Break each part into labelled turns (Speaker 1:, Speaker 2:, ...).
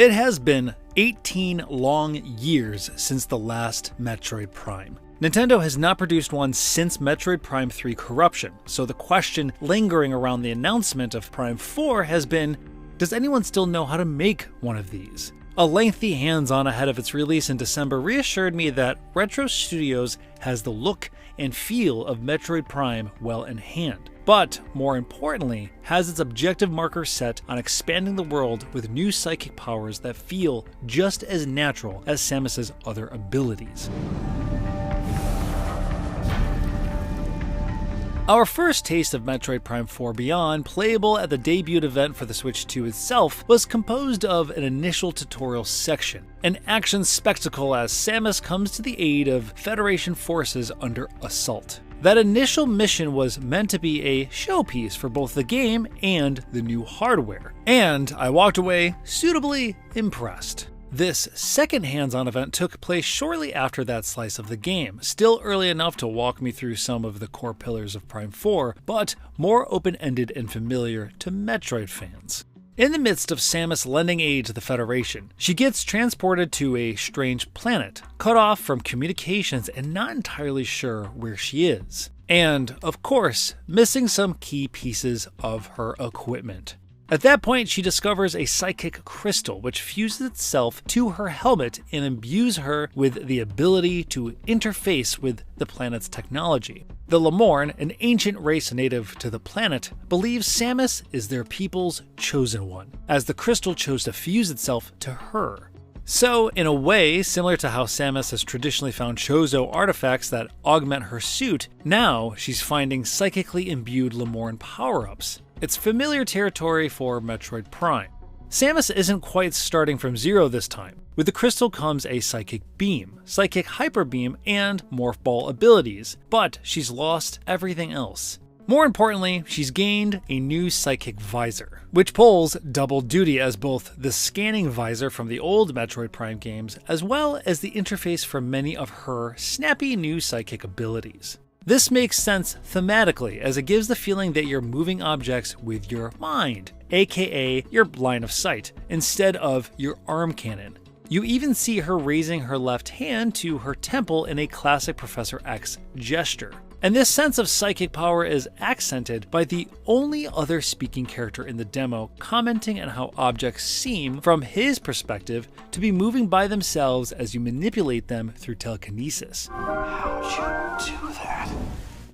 Speaker 1: It has been 18 long years since the last Metroid Prime. Nintendo has not produced one since Metroid Prime 3 Corruption, so the question lingering around the announcement of Prime 4 has been, does anyone still know how to make one of these? A lengthy hands-on ahead of its release in December reassured me that Retro Studios has the look and feel of Metroid Prime well in hand, but more importantly, has its objective marker set on expanding the world with new psychic powers that feel just as natural as Samus's other abilities. Our first taste of Metroid Prime 4 Beyond, playable at the debut event for the Switch 2 itself, was composed of an initial tutorial section, an action spectacle as Samus comes to the aid of Federation forces under assault. That initial mission was meant to be a showpiece for both the game and the new hardware, and I walked away suitably impressed. This second hands-on event took place shortly after that slice of the game, still early enough to walk me through some of the core pillars of Prime 4, but more open-ended and familiar to Metroid fans. In the midst of Samus lending aid to the Federation, she gets transported to a strange planet, cut off from communications and not entirely sure where she is. And, of course, missing some key pieces of her equipment. At that point, she discovers a psychic crystal which fuses itself to her helmet and imbues her with the ability to interface with the planet's technology. The Lemorn, an ancient race native to the planet, believes Samus is their people's chosen one, as the crystal chose to fuse itself to her. So, in a way, similar to how Samus has traditionally found Chozo artifacts that augment her suit, now she's finding psychically imbued Lemorn power-ups. It's familiar territory for Metroid Prime. Samus isn't quite starting from zero this time. With the crystal comes a psychic beam, psychic hyper beam, and morph ball abilities, but she's lost everything else. More importantly, she's gained a new psychic visor, which pulls double duty as both the scanning visor from the old Metroid Prime games, as well as the interface for many of her snappy new psychic abilities. This makes sense thematically, as it gives the feeling that you're moving objects with your mind, aka your line of sight, instead of your arm cannon. You even see her raising her left hand to her temple in a classic Professor X gesture. And this sense of psychic power is accented by the only other speaking character in the demo commenting on how objects seem, from his perspective, to be moving by themselves as you manipulate them through telekinesis.
Speaker 2: How'd you do that?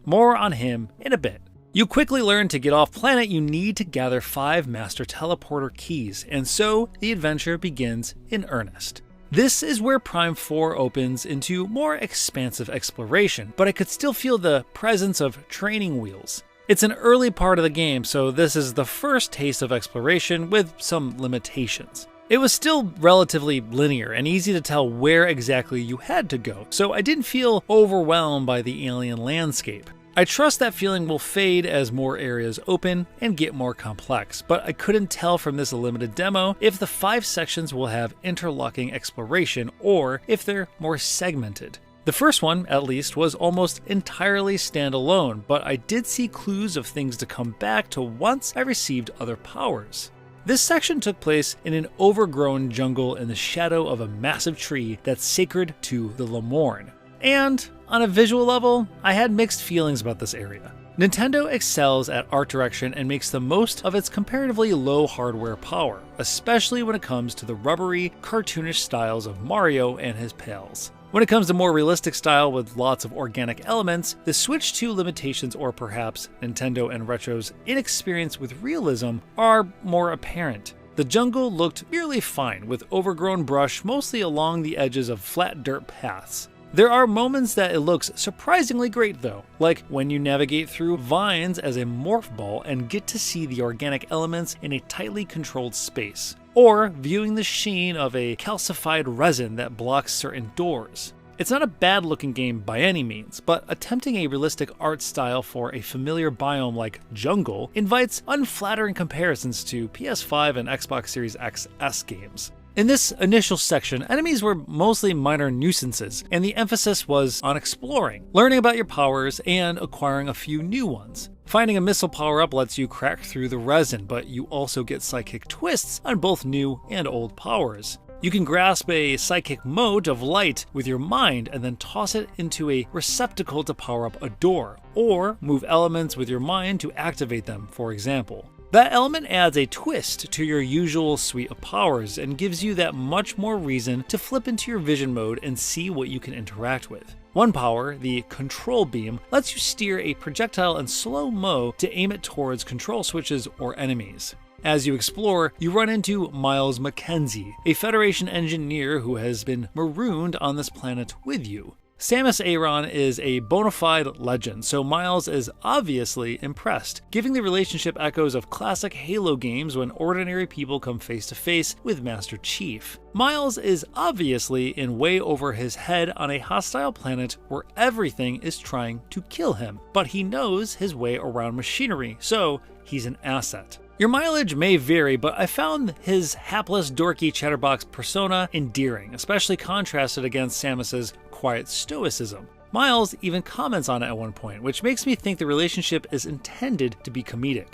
Speaker 1: More on him in a bit. You quickly learn to get off planet you need to gather 5 Master Teleporter keys, and so the adventure begins in earnest. This is where Prime 4 opens into more expansive exploration, but I could still feel the presence of training wheels. It's an early part of the game, so this is the first taste of exploration with some limitations. It was still relatively linear and easy to tell where exactly you had to go, so I didn't feel overwhelmed by the alien landscape. I trust that feeling will fade as more areas open and get more complex, but I couldn't tell from this limited demo if the 5 sections will have interlocking exploration or if they're more segmented. The first one, at least, was almost entirely standalone, but I did see clues of things to come back to once I received other powers. This section took place in an overgrown jungle in the shadow of a massive tree that's sacred to the Lemorn. And, on a visual level, I had mixed feelings about this area. Nintendo excels at art direction and makes the most of its comparatively low hardware power, especially when it comes to the rubbery, cartoonish styles of Mario and his pals. When it comes to more realistic style with lots of organic elements, the Switch 2 limitations, or perhaps Nintendo and Retro's inexperience with realism, are more apparent. The jungle looked merely fine, with overgrown brush mostly along the edges of flat dirt paths. There are moments that it looks surprisingly great though, like when you navigate through vines as a morph ball and get to see the organic elements in a tightly controlled space, or viewing the sheen of a calcified resin that blocks certain doors. It's not a bad looking game by any means, but attempting a realistic art style for a familiar biome like jungle invites unflattering comparisons to PS5 and Xbox Series XS games. In this initial section, enemies were mostly minor nuisances, and the emphasis was on exploring, learning about your powers, and acquiring a few new ones. Finding a missile power-up lets you crack through the resin, but you also get psychic twists on both new and old powers. You can grasp a psychic mote of light with your mind and then toss it into a receptacle to power up a door, or move elements with your mind to activate them, for example. That element adds a twist to your usual suite of powers and gives you that much more reason to flip into your vision mode and see what you can interact with. One power, the control beam, lets you steer a projectile in slow-mo to aim it towards control switches or enemies. As you explore, you run into Miles Mackenzie, a Federation engineer who has been marooned on this planet with you. Samus Aran is a bona fide legend, so Miles is obviously impressed, giving the relationship echoes of classic Halo games when ordinary people come face to face with Master Chief. Miles is obviously in way over his head on a hostile planet where everything is trying to kill him, but he knows his way around machinery, so he's an asset. Your mileage may vary, but I found his hapless, dorky chatterbox persona endearing, especially contrasted against Samus's quiet stoicism. Miles even comments on it at one point, which makes me think the relationship is intended to be comedic.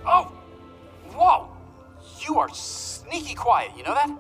Speaker 2: Oh! Whoa! You are sneaky quiet, you know that?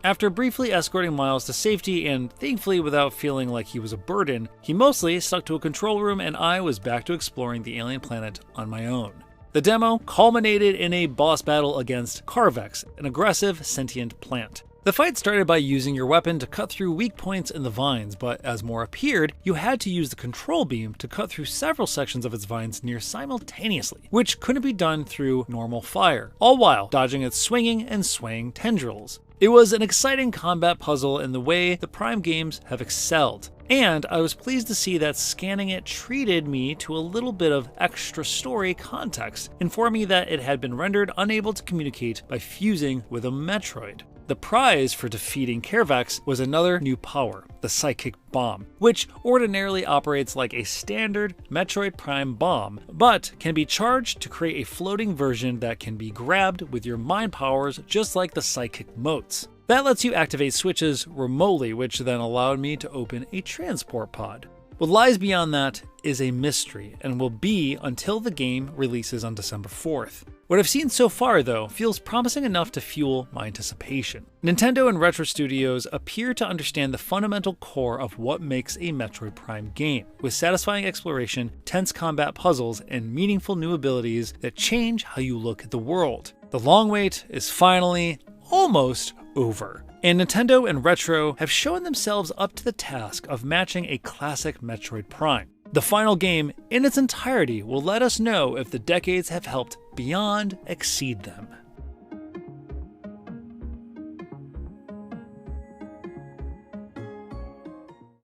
Speaker 1: After briefly escorting Miles to safety and thankfully without feeling like he was a burden, he mostly stuck to a control room and I was back to exploring the alien planet on my own. The demo culminated in a boss battle against Carvex, an aggressive sentient plant. The fight started by using your weapon to cut through weak points in the vines, but as more appeared, you had to use the control beam to cut through several sections of its vines near simultaneously, which couldn't be done through normal fire, all while dodging its swinging and swaying tendrils. It was an exciting combat puzzle in the way the Prime games have excelled, and I was pleased to see that scanning it treated me to a little bit of extra story context, informing me that it had been rendered unable to communicate by fusing with a Metroid. The prize for defeating Carvex was another new power, the Psychic Bomb, which ordinarily operates like a standard Metroid Prime bomb, but can be charged to create a floating version that can be grabbed with your mind powers just like the Psychic Motes. That lets you activate switches remotely, which then allowed me to open a transport pod. What lies beyond that is a mystery and will be until the game releases on December 4th. What I've seen so far, though, feels promising enough to fuel my anticipation. Nintendo and Retro Studios appear to understand the fundamental core of what makes a Metroid Prime game, with satisfying exploration, tense combat puzzles, and meaningful new abilities that change how you look at the world. The long wait is finally almost over, and Nintendo and Retro have shown themselves up to the task of matching a classic Metroid Prime. The final game, in its entirety, will let us know if the decades have helped beyond exceed them.